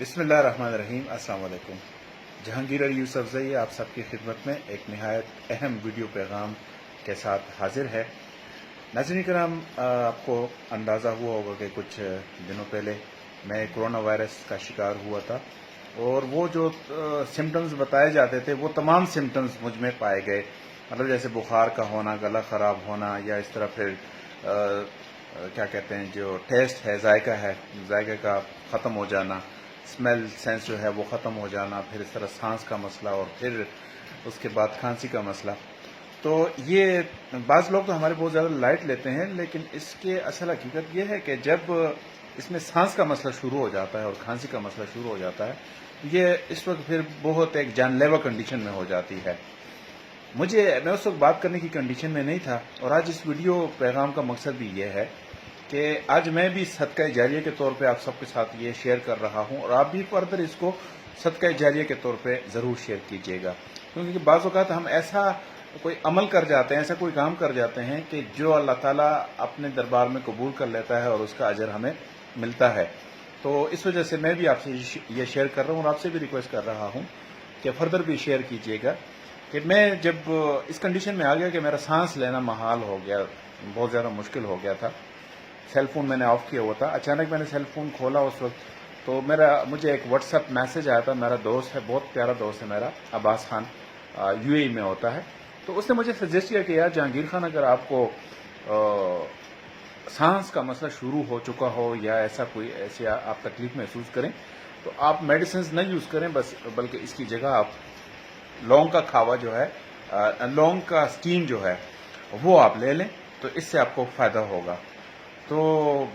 बिस्मिल्लाहिर्रहमानिर्रहीम। अस्सलाम वालेकुम। जहांगीर अली यूसुफजई आप सबकी खिदमत में एक नहायत अहम वीडियो पैगाम के साथ हाजिर है। नाज़रीन कराम, आपको अंदाज़ा हुआ होगा कि कुछ दिनों पहले मैं कोरोना वायरस का शिकार हुआ था और वो जो सिम्टम्स बताए जाते थे वो तमाम सिम्टम्स मुझ में पाए गए। मतलब जैसे बुखार का होना, गला ख़राब होना, या इस तरह फिर क्या कहते हैं, जो टेस्ट है, जायका का ख़त्म हो जाना, स्मेल सेंस जो है वो ख़त्म हो जाना, फिर इस तरह सांस का मसला और फिर उसके बाद खांसी का मसला। तो ये बाज़ लोग तो हमारे बहुत ज़्यादा लाइट लेते हैं, लेकिन इसके असल हकीकत ये है कि जब इसमें सांस का मसला शुरू हो जाता है और खांसी का मसला शुरू हो जाता है, ये इस वक्त फिर बहुत एक जानलेवा कंडीशन में हो जाती है। मैं उस वक्त बात करने की कंडीशन में नहीं था, और आज इस वीडियो पैगाम का मकसद भी ये है कि आज मैं भी सदका जारिया के तौर पे आप सबके साथ ये शेयर कर रहा हूँ, और आप भी फर्दर इसको सदका जारिया के तौर पे ज़रूर शेयर कीजिएगा। क्योंकि बाज़ औक़ात हम ऐसा कोई अमल कर जाते हैं, ऐसा कोई काम कर जाते हैं कि जो अल्लाह ताला अपने दरबार में कबूल कर लेता है और उसका अजर हमें मिलता है। तो इस वजह से मैं भी आपसे ये शेयर कर रहा हूँ, और आपसे भी रिक्वेस्ट कर रहा हूँ कि फर्दर भी शेयर कीजिएगा कि मैं जब इस कंडीशन में आ गया कि मेरा सांस लेना महाल हो गया, बहुत ज़्यादा मुश्किल हो गया था। सेल फोन मैंने ऑफ किया हुआ था, अचानक मैंने सेल फोन खोला उस वक्त, तो मुझे एक व्हाट्सएप मैसेज आया था। मेरा दोस्त है, बहुत प्यारा दोस्त है मेरा, अब्बास खान, यूएई में होता है। तो उसने मुझे सजेस्ट किया कि यार जहांगीर खान, अगर आपको सांस का मसला शुरू हो चुका हो या ऐसी आप तकलीफ महसूस करें, तो आप मेडिसिन न यूज़ करें, बल्कि इसकी जगह आप लौंग का खावा जो है, लौंग का स्टीम जो है वो आप ले लें, तो इससे आपको फ़ायदा होगा। तो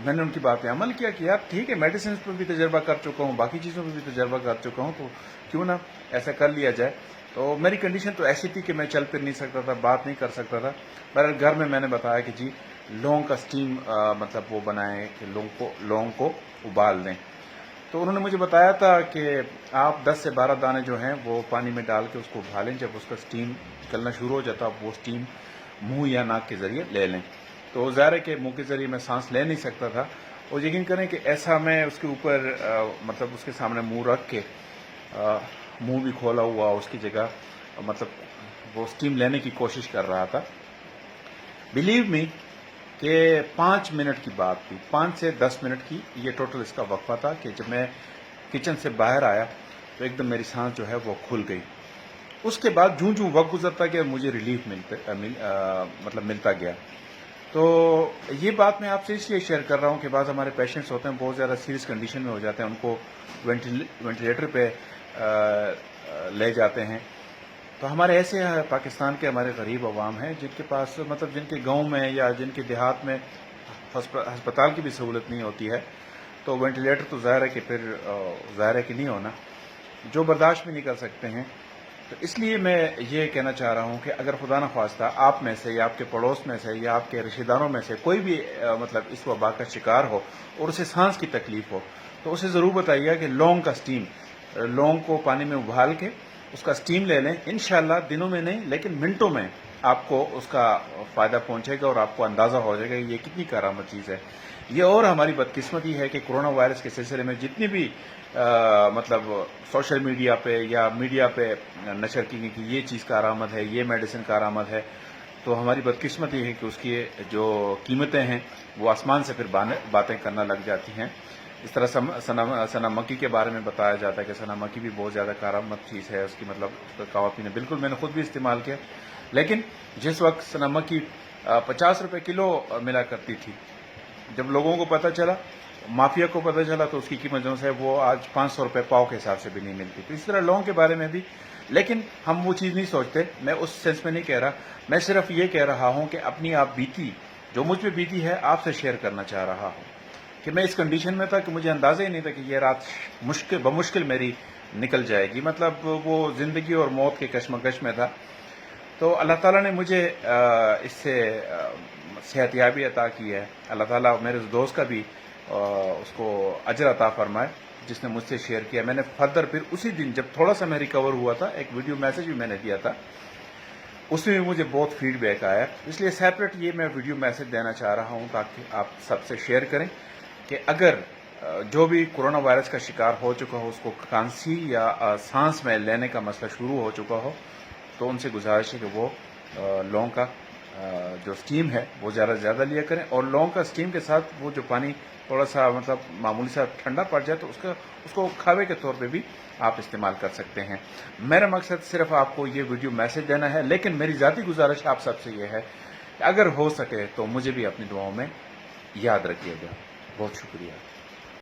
मैंने उनकी बात पे अमल किया कि यार ठीक है, मेडिसिन पर भी तजर्बा कर चुका हूँ, बाकी चीज़ों पर भी तजर्बा कर चुका हूँ, तो क्यों ना ऐसा कर लिया जाए। तो मेरी कंडीशन तो ऐसी थी कि मैं चल फिर नहीं सकता था, बात नहीं कर सकता था। पर घर में मैंने बताया कि जी लौंग का स्टीम मतलब वो बनाएं कि लौंग को उबाल दें। तो उन्होंने मुझे बताया था कि आप 10 से 12 दाने जो हैं वो पानी में डाल के उसको उबालें, जब उसका स्टीम निकलना शुरू हो जाता है वो स्टीम मुंह या नाक के ज़रिए ले लें। तो ज़ाहिर है कि मुंह के ज़रिए मैं सांस ले नहीं सकता था, और यकीन करें कि ऐसा मैं उसके ऊपर मतलब उसके सामने मुंह रख के मुंह भी खोला हुआ उसकी जगह, मतलब वो स्टीम लेने की कोशिश कर रहा था। बिलीव मी कि 5 मिनट की बात थी, 5 से 10 मिनट की ये टोटल इसका वक्फा था कि जब मैं किचन से बाहर आया तो एकदम मेरी सांस जो है वो खुल गई। उसके बाद जूं जूं वक्त गुजरता गया मुझे रिलीफ मिलता गया। तो ये बात मैं आपसे इसलिए शेयर कर रहा हूँ कि बाद हमारे पेशेंट्स होते हैं बहुत ज़्यादा सीरियस कंडीशन में हो जाते हैं, उनको वेंटिलेटर पे ले जाते हैं। तो हमारे ऐसे पाकिस्तान के हमारे गरीब अवाम हैं जिनके पास, मतलब जिनके गांव में या जिनके देहात में अस्पताल की भी सहूलत नहीं होती है, तो वेंटिलेटर तो ज़ाहिर है कि फिर ज़ाहिर है कि नहीं होना, जो बर्दाश्त भी नहीं कर सकते हैं। तो इसलिए मैं ये कहना चाह रहा हूँ कि अगर खुदा न ख्वास्ता आप में से या आपके पड़ोस में से या आपके रिश्तेदारों में से कोई भी मतलब इस वबा का शिकार हो और उसे सांस की तकलीफ हो, तो उसे ज़रूर बताइएगा कि लौंग का स्टीम, लौंग को पानी में उबाल के उसका स्टीम ले लें। इंशाल्लाह दिनों में नहीं लेकिन मिनटों में आपको उसका फ़ायदा पहुंचेगा और आपको अंदाज़ा हो जाएगा कि ये कितनी करामत चीज़ है। ये और हमारी बदकिस्मती है कि कोरोना वायरस के सिलसिले में जितनी भी मतलब सोशल मीडिया पे या मीडिया पे नशर की गई कि ये चीज़ करामत है, ये मेडिसिन करामत है, तो हमारी बदकिस्मती है कि उसकी जो कीमतें हैं वो आसमान से फिर बातें करना लग जाती हैं। इस तरह सना मक्की के बारे में बताया जाता है कि सना मक्की भी बहुत ज़्यादा करामत चीज़ है, उसकी मतलब कावा पीने, बिल्कुल मैंने खुद भी इस्तेमाल किया। लेकिन जिस वक्त सना मक्की 50 रुपये किलो मिला करती थी, जब लोगों को पता चला, माफिया को पता चला, तो उसकी कीमत जो है वो आज 500 रुपये पाव के हिसाब से भी नहीं मिलती। तो इस तरह लौंग के बारे में भी, लेकिन हम वो चीज़ नहीं सोचते। मैं उस सेंस में नहीं कह रहा, मैं सिर्फ ये कह रहा हूँ कि अपनी आप बीती जो मुझ पर बीती है आपसे शेयर करना चाह रहा हूँ कि मैं इस कंडीशन में था कि मुझे अंदाज़ा ही नहीं था कि ये रात बमुश्किल मेरी निकल जाएगी। मतलब वो ज़िंदगी और मौत के कश्मकश में था। तो अल्लाह ताला ने मुझे इससे सेहतयाबी अता की है। अल्लाह ताला मेरे दोस्त का भी उसको अजर अता फरमाए जिसने मुझसे शेयर किया। मैंने फर्दर फिर उसी दिन जब थोड़ा सा मैं रिकवर हुआ था, एक वीडियो मैसेज भी मैंने दिया था, उसमें भी मुझे बहुत फीडबैक आया। इसलिए सेपरेट ये मैं वीडियो मैसेज देना चाह रहा हूँ ताकि आप सबसे शेयर करें कि अगर جو بھی کورونا وائرس کا شکار ہو چکا ہو، اس کو کھانسی یا سانس میں لینے کا مسئلہ شروع ہو چکا ہو، تو ان سے گزارش ہے کہ وہ لونگ کا جو سٹیم ہے وہ زیادہ سے زیادہ لیا کریں، اور لونگ کا سٹیم کے ساتھ وہ جو پانی تھوڑا سا مطلب معمولی سا ٹھنڈا پڑ جائے تو اس کو کھاوے کے طور پہ بھی آپ استعمال کر سکتے ہیں۔ میرا مقصد صرف آپ کو یہ ویڈیو میسج دینا ہے، لیکن میری ذاتی گزارش آپ سب سے یہ ہے کہ اگر ہو سکے تو مجھے بھی اپنی دعاؤں میں یاد رکھیے گا۔ بہت شکریہ۔